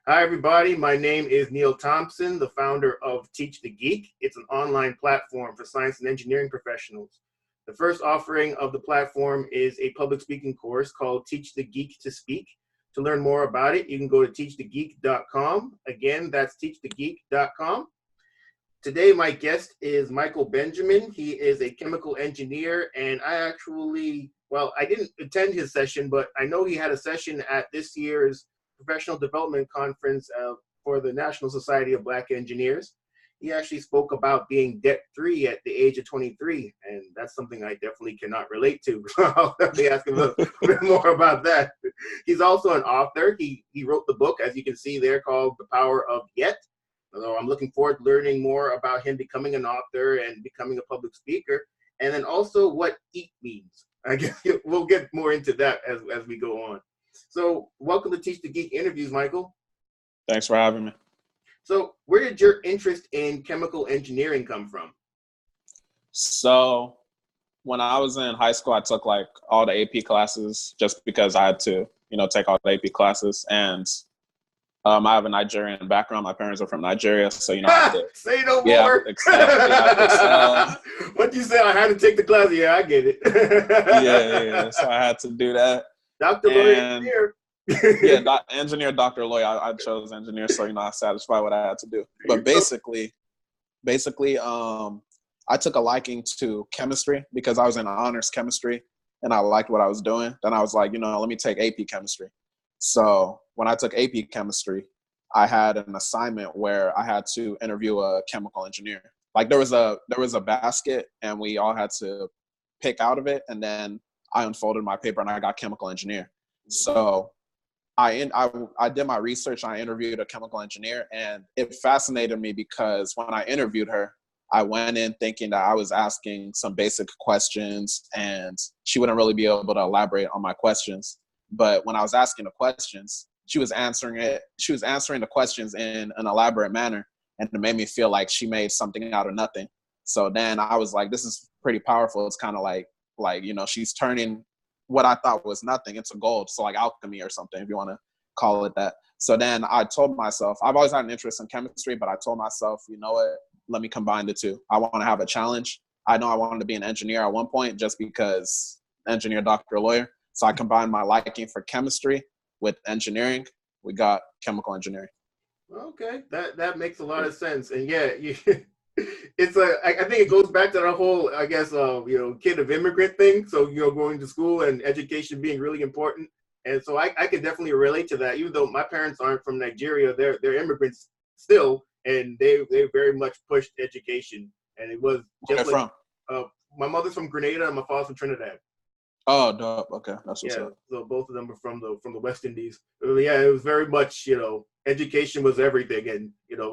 Hi, everybody. My name is Neil Thompson, the founder of Teach the Geek. It's an online platform for science and engineering professionals. The first offering of the platform is a public speaking course called Teach the Geek to Speak. To learn more about it, you can go to teachthegeek.com. Again, that's teachthegeek.com. Today, my guest is Michael Benjamin. He is a chemical engineer, and I didn't attend his session, but I know he had a session at this year's Professional Development Conference for the National Society of Black Engineers. He actually spoke about being debt-free at the age of 23, and that's something I definitely cannot relate to. So I'll definitely ask him a bit more about that. He's also an author. He wrote the book, as you can see there, called The Power of E.A.T. So I'm looking forward to learning more about him becoming an author and becoming a public speaker, and then also what E.A.T means. I guess we'll get more into that as we go on. So welcome to Teach the Geek Interviews, Michael. Thanks for having me. So where did your interest in chemical engineering come from? So when I was in high school, I took like all the AP classes just because I had to, take all the AP classes. And I have a Nigerian background. My parents are from Nigeria, so I had to, say no more. What you say? I had to take the class. Yeah, I get it. yeah. So I had to do that. Doctor, lawyer, engineer. Engineer, doctor, lawyer. I chose engineer, so I satisfied what I had to do. But basically, I took a liking to chemistry because I was in honors chemistry and I liked what I was doing. Then I was like, let me take AP chemistry. So when I took AP chemistry, I had an assignment where I had to interview a chemical engineer. Like there was a basket and we all had to pick out of it, and then I unfolded my paper and I got chemical engineer. So I did my research. I interviewed a chemical engineer, and it fascinated me because when I interviewed her, I went in thinking that I was asking some basic questions and she wouldn't really be able to elaborate on my questions. But when I was asking the questions, she was answering the questions in an elaborate manner, and it made me feel like she made something out of nothing. So then I was like, this is pretty powerful. It's kind of like she's turning what I thought was nothing into gold. So like alchemy or something, if you want to call it that. So then I told myself, I've always had an interest in chemistry, but I told myself, you know what, let me combine the two. I want to have a challenge. I know I wanted to be an engineer at one point just because engineer, doctor, lawyer. So I combined my liking for chemistry with engineering. We got chemical engineering. Okay, that makes a lot of sense. And yeah, I think it goes back to the whole, I guess, kid of immigrant thing. So, going to school and education being really important. And so I can definitely relate to that. Even though my parents aren't from Nigeria, they're immigrants still, and they very much pushed education. And it was just like my mother's from Grenada and my father's from Trinidad. Oh, dope. Okay, that's what's up. So both of them are from the West Indies. Yeah, it was very much education was everything, and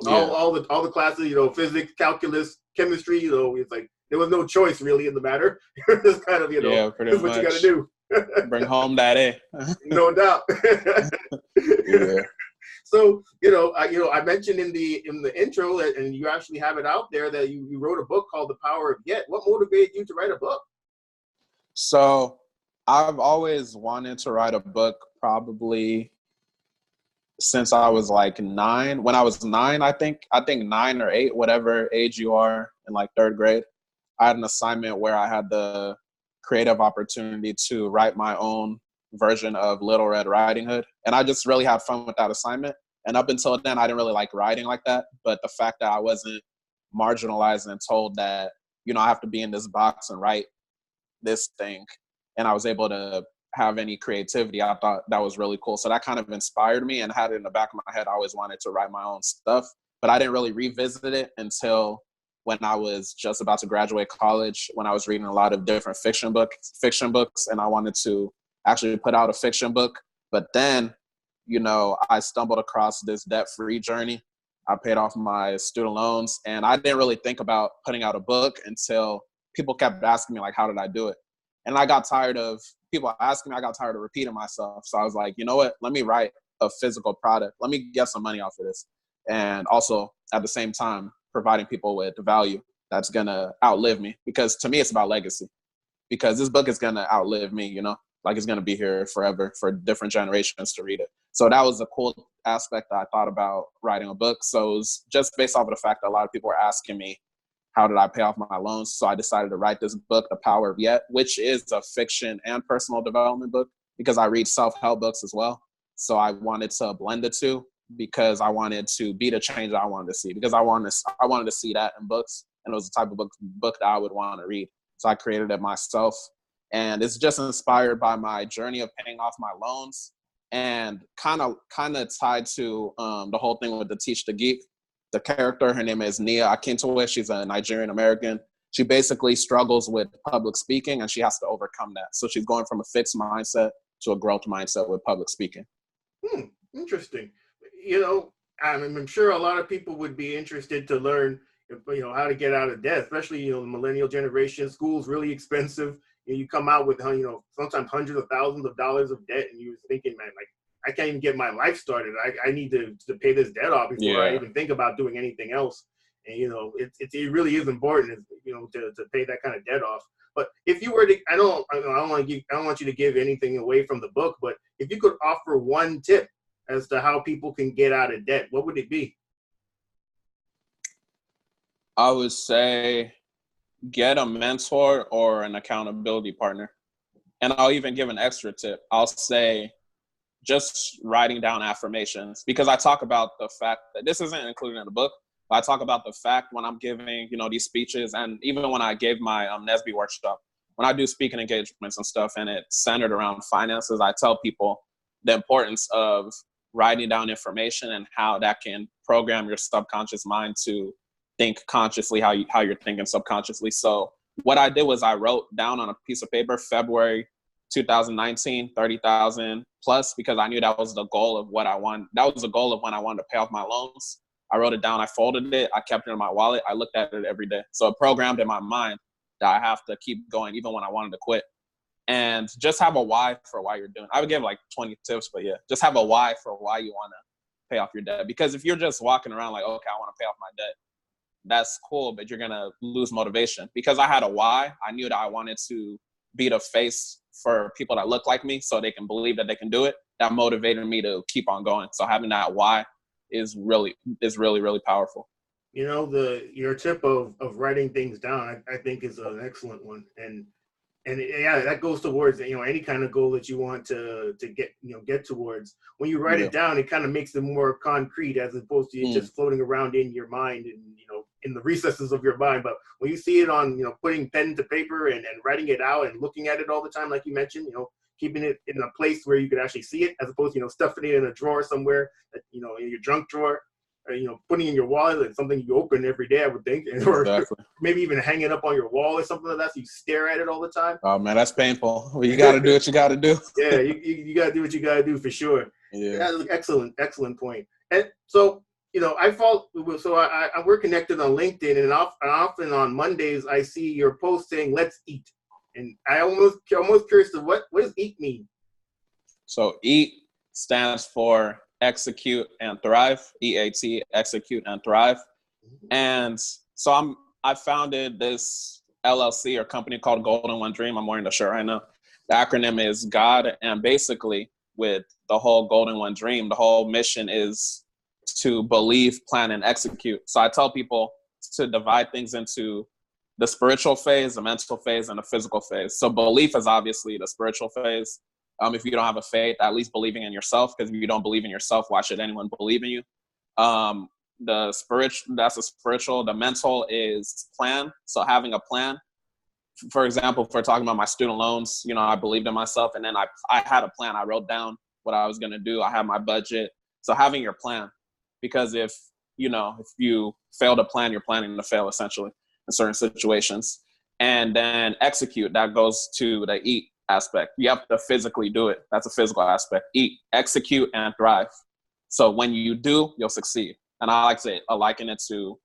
all the classes, physics, calculus, chemistry. It's like there was no choice really in the matter. It's kind of pretty this is much. what you got to do. Bring home that A. No doubt. Yeah. So I mentioned in the intro that, and you actually have it out there, that you wrote a book called The Power of E.A.T. What motivated you to write a book? So I've always wanted to write a book, probably since I was like 9. When I was 9, I think 9 or 8, whatever age you are in like 3rd grade, I had an assignment where I had the creative opportunity to write my own version of Little Red Riding Hood. And I just really had fun with that assignment. And up until then, I didn't really like writing like that. But the fact that I wasn't marginalized and told that, I have to be in this box and write this thing, and I was able to have any creativity, I thought that was really cool. So that kind of inspired me, and had it in the back of my head. I always wanted to write my own stuff, but I didn't really revisit it until when I was just about to graduate college, when I was reading a lot of different fiction books, and I wanted to actually put out a fiction book. But then, I stumbled across this debt-free journey. I paid off my student loans, and I didn't really think about putting out a book until people kept asking me, like, how did I do it? And I got tired of people asking me. I got tired of repeating myself. So I was like, you know what? Let me write a physical product. Let me get some money off of this. And also, at the same time, providing people with value that's going to outlive me. Because to me, it's about legacy. Because this book is going to outlive me, like it's going to be here forever for different generations to read it. So that was a cool aspect that I thought about writing a book. So it was just based off of the fact that a lot of people were asking me, how did I pay off my loans? So I decided to write this book, The Power of Yet, which is a fiction and personal development book because I read self-help books as well. So I wanted to blend the two because I wanted to be the change that I wanted to see, because I wanted to see that in books, and it was the type of book that I would want to read. So I created it myself, and it's just inspired by my journey of paying off my loans, and kind of tied to the whole thing with the Teach the Geek. The character, her name is E.A.T. She's a Nigerian American. She basically struggles with public speaking, and she has to overcome that. So she's going from a fixed mindset to a growth mindset with public speaking. Interesting. You know, I'm sure a lot of people would be interested to learn, you know, how to get out of debt, especially, you know, the millennial generation. School's really expensive. You come out with, you know, sometimes hundreds of thousands of dollars of debt, and you're thinking, man, like, I can't even get my life started. I need to pay this debt off before I even think about doing anything else. And, you know, it really is important, you know, to pay that kind of debt off. But if you were to, I don't want you to give anything away from the book, but if you could offer one tip as to how people can get out of debt, what would it be? I would say get a mentor or an accountability partner. And I'll even give an extra tip. I'll say just writing down affirmations, because I talk about the fact that this isn't included in the book, but I talk about the fact when I'm giving, you know, these speeches, and even when I gave my NSBE workshop, when I do speaking engagements and stuff, and it's centered around finances, I tell people the importance of writing down information and how that can program your subconscious mind to think consciously how you're thinking subconsciously. So what I did was I wrote down on a piece of paper February 2019, 30,000 plus, because I knew that was the goal of what I want. That was the goal of when I wanted to pay off my loans. I wrote it down, I folded it, I kept it in my wallet, I looked at it every day. So it programmed in my mind that I have to keep going even when I wanted to quit. And just have a why for why you're doing it. I would give like 20 tips, but yeah, just have a why for why you want to pay off your debt. Because if you're just walking around like, okay, I want to pay off my debt, that's cool, but you're going to lose motivation. Because I had a why, I knew that I wanted to be the face for people that look like me so they can believe that they can do it. That motivated me to keep on going. So having that why is really, really powerful. You know, your tip of writing things down, I think is an excellent one. And yeah, that goes towards, you know, any kind of goal that you want to get towards. When you write it down, it kind of makes it more concrete as opposed to just floating around in your mind and, you know, in the recesses of your mind. But when you see it on, you know, putting pen to paper and writing it out and looking at it all the time, like you mentioned, you know, keeping it in a place where you could actually see it, as opposed to, you know, stuffing it in a drawer somewhere, you know, in your junk drawer. Or, you know, putting in your wallet, like something you open every day, I would think, or maybe even hang it up on your wall or something like that, so you stare at it all the time. Oh man, that's painful. Well, you got to do what you got to do. Yeah, you got to do what you got to do for sure. Yeah, that's an excellent point. And so, you know, we're connected on LinkedIn, and often on Mondays I see your post saying "Let's eat," and I'm almost curious to what does "eat" mean? So EAT stands for execute and thrive. E.A.T, execute and thrive. And so I founded this LLC or company called Golden One Dream. I'm wearing the shirt right now. The acronym is God. And basically with the whole Golden One Dream, the whole mission is to believe, plan, and execute. So I tell people to divide things into the spiritual phase, the mental phase, and the physical phase. So belief is obviously the spiritual phase. If you don't have a faith, at least believing in yourself, because if you don't believe in yourself, why should anyone believe in you? The spiritual, that's a spiritual. The mental is plan. So having a plan. For example, if we're talking about my student loans, you know, I believed in myself, and then I had a plan. I wrote down what I was going to do. I had my budget. So having your plan, because if you fail to plan, you're planning to fail essentially in certain situations. And then execute, that goes to the eat aspect. You have to physically do it. That's a physical aspect. Eat, execute, and thrive. So when you do, you'll succeed. And I liken it to,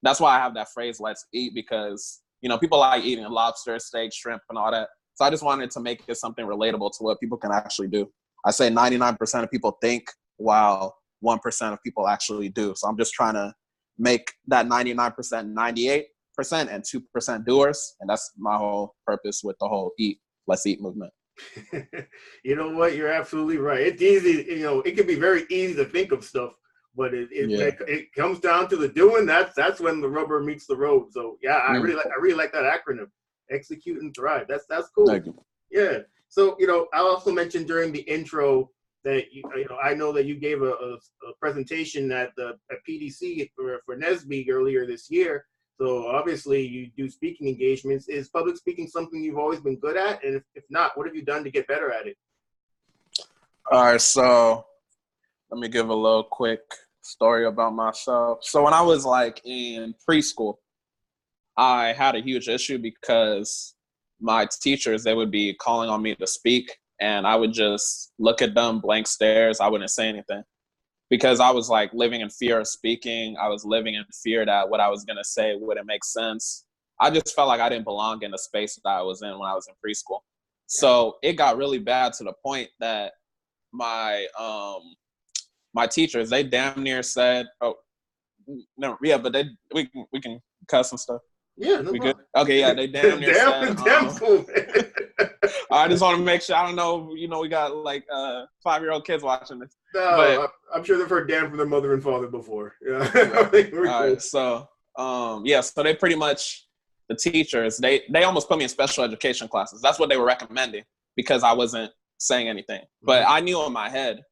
that's why I have that phrase, let's eat, because, you know, people like eating lobster, steak, shrimp, and all that. So I just wanted to make it something relatable to what people can actually do. I say 99% of people think, while 1% of people actually do. So I'm just trying to make that 99% 98% and 2% doers. And that's my whole purpose with the whole let's eat movement. You know what? You're absolutely right. It's easy, it can be very easy to think of stuff, but when Yeah. it comes down to the doing, that's when the rubber meets the road. So yeah, Mm. I really like that acronym, execute and thrive. That's cool. Thank you. Yeah. So I also mentioned during the intro that I know that you gave a presentation at PDC for NESB earlier this year. So obviously you do speaking engagements. Is public speaking something you've always been good at? And if not, what have you done to get better at it? All right, so let me give a little quick story about myself. So when I was like in preschool, I had a huge issue because my teachers, they would be calling on me to speak, and I would just look at them, blank stares. I wouldn't say anything because I was like living in fear of speaking. I was living in fear that what I was going to say wouldn't make sense. I just felt like I didn't belong in the space that I was in when I was in preschool. So it got really bad to the point that my my teachers, they damn near said, "Oh, no, yeah, but we can cuss and stuff. Yeah, no We good? problem. Okay, yeah, they damn near said, Damn cool. I just want to make sure. I don't know, we got like 5-year-old kids watching this, but No, I'm sure they've heard damn from their mother and father before. Yeah, exactly. very All cool. right, so yeah, so they pretty much, the teachers, they almost put me in special education classes. That's what they were recommending because I wasn't saying anything, but I knew in my head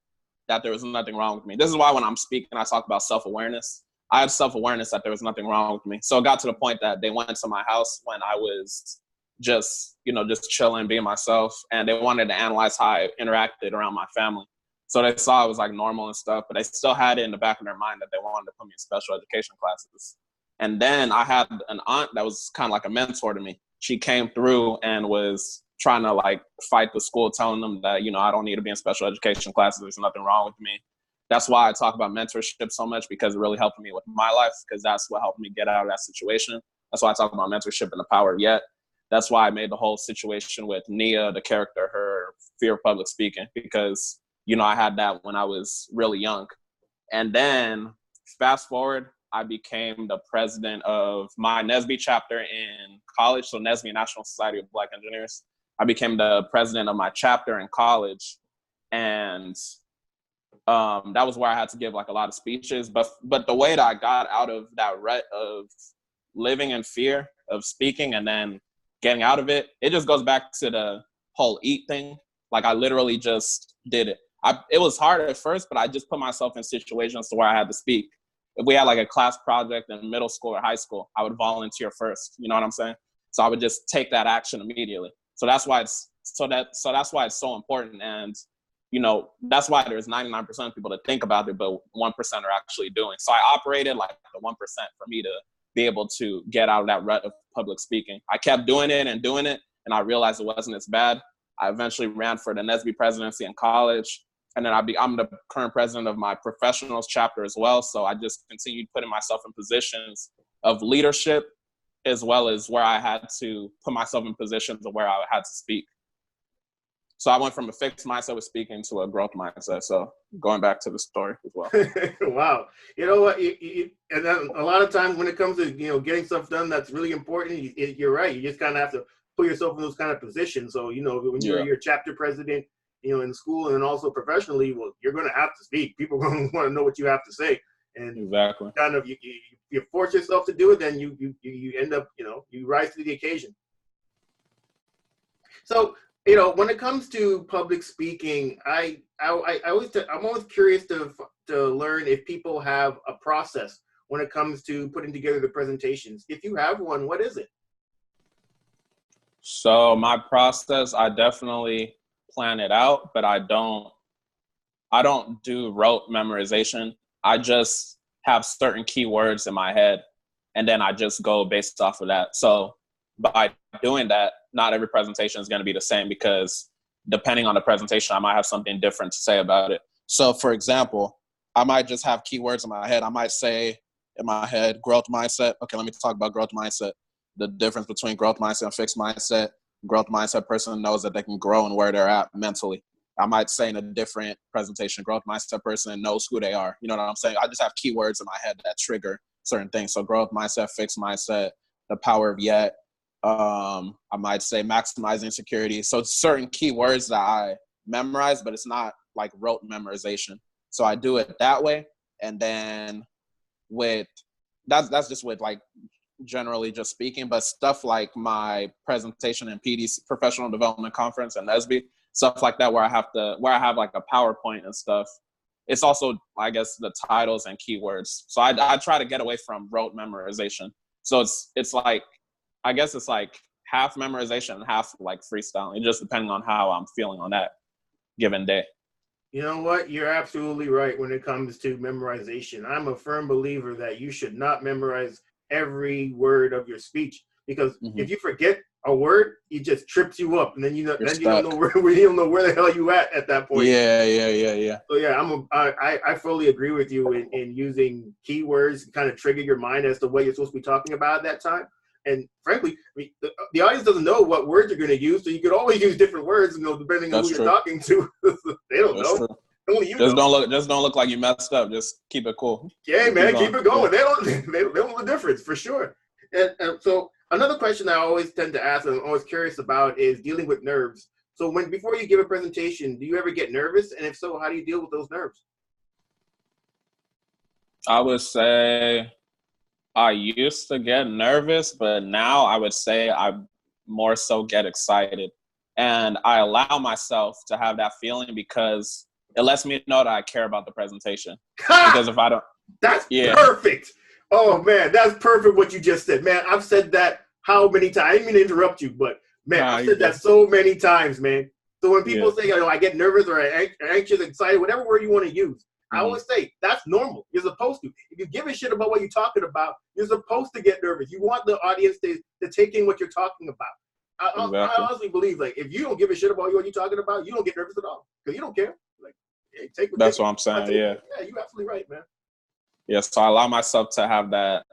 that there was nothing wrong with me. This is why when I'm speaking, I talk about self-awareness. I have self-awareness that there was nothing wrong with me. So it got to the point that they went to my house when I was just chilling, being myself, and they wanted to analyze how I interacted around my family. So they saw it was like normal and stuff, but they still had it in the back of their mind that they wanted to put me in special education classes. And then I had an aunt that was kind of like a mentor to me. She came through and was trying to like fight the school, telling them that, I don't need to be in special education classes. There's nothing wrong with me. That's why I talk about mentorship so much, because it really helped me with my life, because that's what helped me get out of that situation. That's why I talk about mentorship and the power of yet. That's why I made the whole situation with Nia, the character, her fear of public speaking, because, I had that when I was really young. And then fast forward, I became the president of my NESB chapter in college. So NESB, National Society of Black Engineers. I became the president of my chapter in college. And that was where I had to give like a lot of speeches. But the way that I got out of that rut of living in fear of speaking and then getting out of it, it just goes back to the whole EAT thing. Like I literally just did it. It was hard at first, but I just put myself in situations to where I had to speak. If we had like a class project in middle school or high school, I would volunteer first. You know what I'm saying? So I would just take that action immediately. So that's why that's why it's so important. And that's why there's 99% of people that think about it, but 1% are actually doing. So I operated like the 1% for me to be able to get out of that rut of public speaking. I kept doing it, and I realized it wasn't as bad. I eventually ran for the NESB presidency in college, and then I'm the current president of my professionals chapter as well. So I just continued putting myself in positions of leadership, as well as where I had to put myself in positions of where I had to speak. So I went from a fixed mindset with speaking to a growth mindset. So going back to the story as well. Wow. You know what? And then a lot of times when it comes to, getting stuff done that's really important, you're right. You just kind of have to put yourself in those kind of positions. So, when you're your chapter president, in school and then also professionally, well, you're going to have to speak. People are going to want to know what you have to say. And exactly. kind of you force yourself to do it, then you end up, you rise to the occasion. So, when it comes to public speaking, I'm always curious to learn if people have a process when it comes to putting together the presentations. If you have one, what is it? So my process, I definitely plan it out, but I don't do rote memorization. I just have certain keywords in my head, and then I just go based off of that. So by doing that, not every presentation is going to be the same, because depending on the presentation, I might have something different to say about it. So for example, I might just have keywords in my head. I might say in my head, growth mindset. Okay, let me talk about growth mindset. The difference between growth mindset and fixed mindset. Growth mindset person knows that they can grow and where they're at mentally. I might say in a different presentation, growth mindset person knows who they are. You know what I'm saying? I just have keywords in my head that trigger certain things. So growth mindset, fixed mindset, the power of yet. I might say maximizing security. So certain keywords that I memorize, but it's not like rote memorization. So I do it that way. And then with that's just with like generally just speaking, but stuff like my presentation in PDC, Professional Development Conference, and NSB, stuff like that, where I have like a PowerPoint and stuff. It's also, I guess, the titles and keywords. So I try to get away from rote memorization. So it's like, I guess it's like half memorization and half like freestyling, just depending on how I'm feeling on that given day. You know what? You're absolutely right when it comes to memorization. I'm a firm believer that you should not memorize every word of your speech, because if you forget a word, it just trips you up, and then You're you don't know stuck. where you don't know where the hell you at that point. Yeah. So yeah, I fully agree with you in using keywords to kind of trigger your mind as to what you're supposed to be talking about at that time. And frankly, I mean, the audience doesn't know what words you're going to use, so you could always use different words, depending on That's who you're true. talking to. They don't That's know. true. Only you know. Just don't look like you messed up. Just keep it cool. Yeah, Just man, keep it going. Yeah. They don't know the difference for sure. And so another question I always tend to ask and I'm always curious about is dealing with nerves. So before you give a presentation, do you ever get nervous? And if so, how do you deal with those nerves? I would say I used to get nervous, but now I would say I more so get excited. And I allow myself to have that feeling because it lets me know that I care about the presentation. Ha! Because if I don't, That's yeah, perfect. Oh man, that's perfect what you just said. Man, I've said that how many times? I didn't mean to interrupt you, but man, I've you said that good. so many times, man. So when Yeah. people say, I get nervous or anxious, excited, whatever word you want to use, I Mm-hmm. always say that's normal. You're supposed to. If you give a shit about what you're talking about, you're supposed to get nervous. You want the audience to take in what you're talking about. I Exactly. honestly believe, like, if you don't give a shit about what you're talking about, you don't get nervous at all because you don't care. Like, hey, That's take what I'm saying. Yeah. yeah, you're absolutely right, man. Yeah. So I allow myself to have that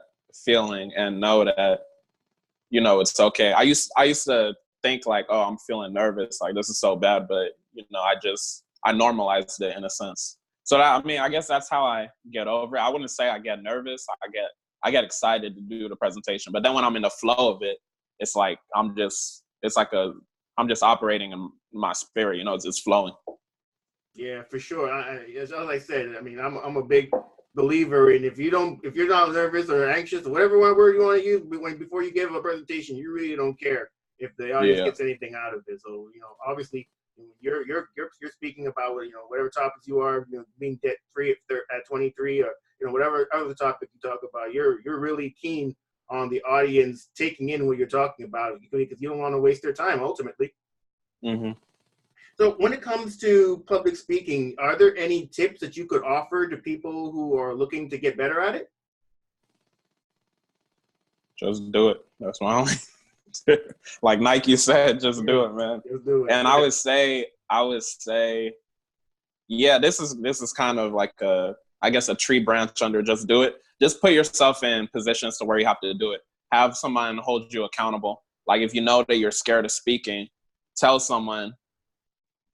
feeling and know that, it's okay. I used to think like, oh, I'm feeling nervous. Like this is so bad. But, I normalized it in a sense. So I guess that's how I get over it. I wouldn't say I get nervous. I get excited to do the presentation. But then when I'm in the flow of it, it's like, I'm just operating in my spirit, it's just flowing. Yeah, for sure. As I said, I mean, I'm a big believer in if you're not nervous or anxious or whatever word you want to use before you give a presentation, you really don't care if the audience Yeah. gets anything out of it. So obviously, you're speaking about whatever topics you are, being debt free at 23 or whatever other topic you talk about. You're really keen on the audience taking in what you're talking about because you don't want to waste their time ultimately. Mm-hmm. So when it comes to public speaking, are there any tips that you could offer to people who are looking to get better at it? Just do it. That's my only. Like Nike said, just do it, man. Just do it. And I would say, yeah, this is kind of like I guess a tree branch under just do it. Just put yourself in positions to where you have to do it. Have someone hold you accountable. Like if you know that you're scared of speaking, tell someone,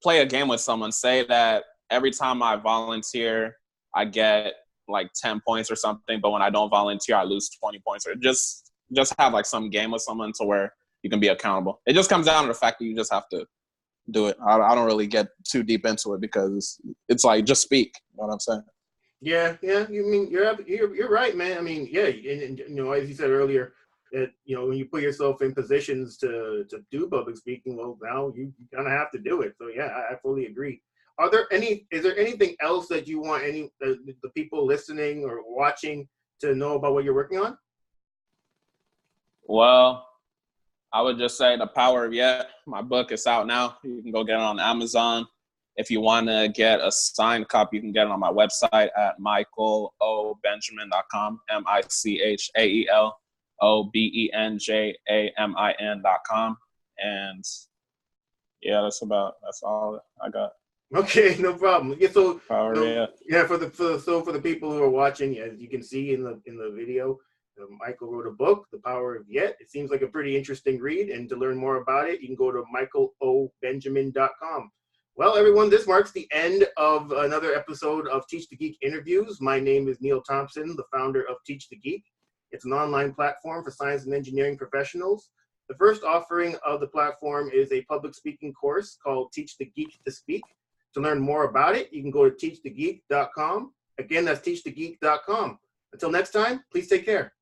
play a game with someone. Say that every time I volunteer, I get like 10 points or something, but when I don't volunteer, I lose 20 points. Or just have like some game with someone to where you can be accountable. It just comes down to the fact that you just have to do it. I don't really get too deep into it because it's like just speak. You know what I'm saying? Yeah. You mean you're right, man. I mean, yeah, and as you said earlier, that when you put yourself in positions to do public speaking, well, now you kind of have to do it. So yeah, I fully agree. Is there anything else that you want the people listening or watching to know about what you're working on? Well, I would just say The Power of Yet. My book is out now. You can go get it on Amazon. If you want to get a signed copy, you can get it on my website at michaelobenjamin.com, michaelobenjamin.com. And yeah, that's all I got. Okay, no problem. Yeah, so Power, yeah. yeah, for the people who are watching, as you can see in the video, Michael wrote a book, The Power of Yet. It seems like a pretty interesting read, and to learn more about it, you can go to michaelobenjamin.com. Well, everyone, this marks the end of another episode of Teach the Geek interviews. My name is Neil Thompson, the founder of Teach the Geek. It's an online platform for science and engineering professionals. The first offering of the platform is a public speaking course called Teach the Geek to Speak. To learn more about it, you can go to teachthegeek.com. Again, that's teachthegeek.com. Until next time, please take care.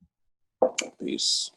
Peace.